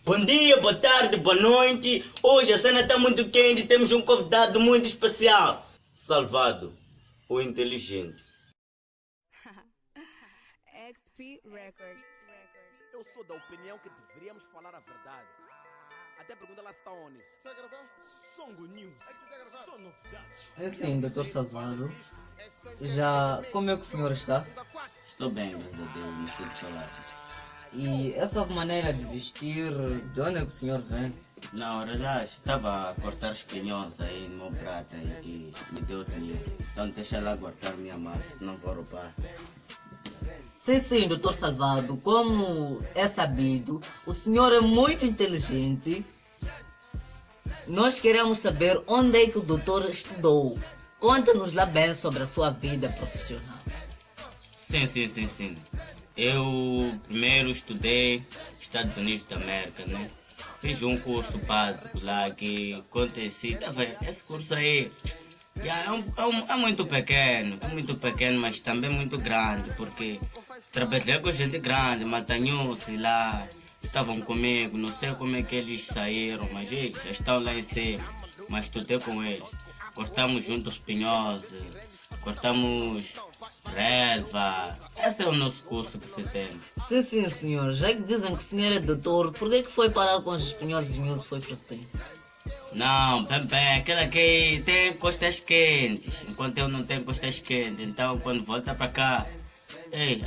Bom dia, boa tarde, boa noite. Hoje a cena está muito quente, temos um convidado muito especial. Salvado, o inteligente. XP Records. Eu sou da opinião que deveríamos falar a verdade. Até pergunta lá se está on isso. Está a gravar? Songo News. Só novidades. Sim, doutor Salvado. Já como é que o senhor está? Estou bem, graças a Deus, me sinto saudade. E essa maneira de vestir, de onde é que o senhor vem? Não, relaxa, estava a cortar os pinhões aí no meu prato aí que me deu dinheiro. Então deixa lá cortar minha marca, senão vou roubar. Sim, doutor Salvado. Como é sabido, o senhor é muito inteligente. Nós queremos saber onde é que o doutor estudou. Conta-nos lá bem sobre a sua vida profissional. Sim. Eu primeiro estudei Estados Unidos da América, né? Fiz um curso básico lá que aconteci, tá vendo? Esse curso aí é muito pequeno, mas também muito grande, porque trabalhei com gente grande, Matanhusse lá, estavam comigo, não sei como é que eles saíram, mas eles já estão lá em cima, mas estudei com eles. Cortamos juntos pinhões, cortamos relva. Esse é o nosso curso que fizemos. Sim, senhor. Já que dizem que o senhor é doutor, por que foi parar com os espanhóis e os foi presidente? Não, bem, aquela que tem costas quentes, enquanto eu não tenho costas quentes. Então, quando volta para cá,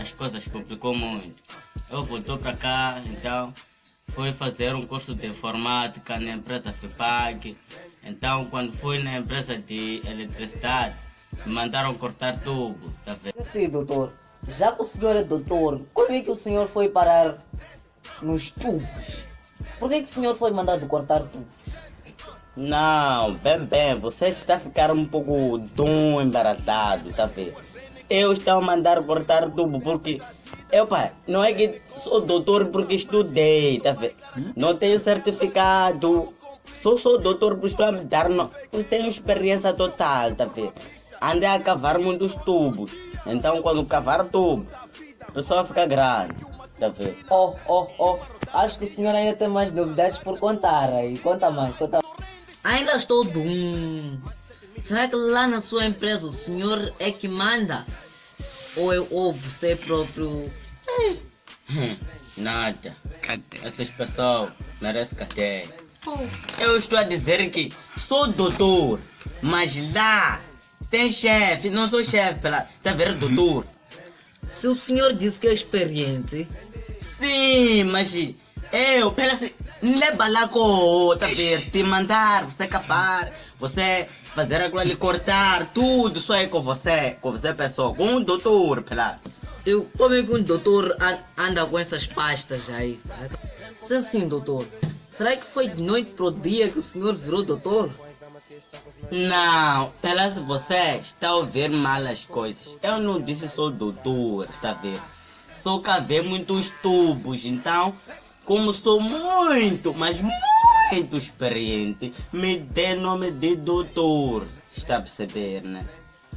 as coisas complicou muito. Eu voltou para cá, então, fui fazer um curso de informática na empresa FIPAG. Então, quando fui na empresa de eletricidade, me mandaram cortar tubo, tá vendo? Sim, doutor. Já que o senhor é doutor, como é que o senhor foi parar nos tubos? Por que o senhor foi mandado cortar tubos? Não, bem, você está a ficar um pouco embaraçado, tá vendo? Eu estou a mandar cortar tubo porque não é que sou doutor porque estudei, tá vendo? Não tenho certificado, sou doutor porque estou a me dar, não tenho experiência total, tá vendo? Andei a cavar muitos tubos, então quando cavar tubo, a pessoa fica grande, tá vendo? Acho que o senhor ainda tem mais novidades por contar aí. Conta mais. Ainda estou Será que lá na sua empresa o senhor é que manda? Ou você próprio? Nada. Essas pessoas merecem cadeia. Eu estou a dizer que sou doutor, mas lá tem chefe, não sou chefe, tá vendo, doutor? Se o senhor disse que é experiente. Sim, mas eu, leva lá com, tá vendo, te mandar, você capar, você fazer aquilo ali, cortar, tudo, só é com você pessoa, com um doutor, Como é que um doutor anda com essas pastas aí? Sim, doutor. Será que foi de noite pro dia que o senhor virou doutor? Não, você está a ouvir mal as coisas. Eu não disse sou doutor, tá vendo? Só cavei muitos tubos, então, como sou muito, mas muito experiente, me dê nome de doutor. Está a perceber, né?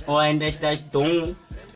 Ou ainda estás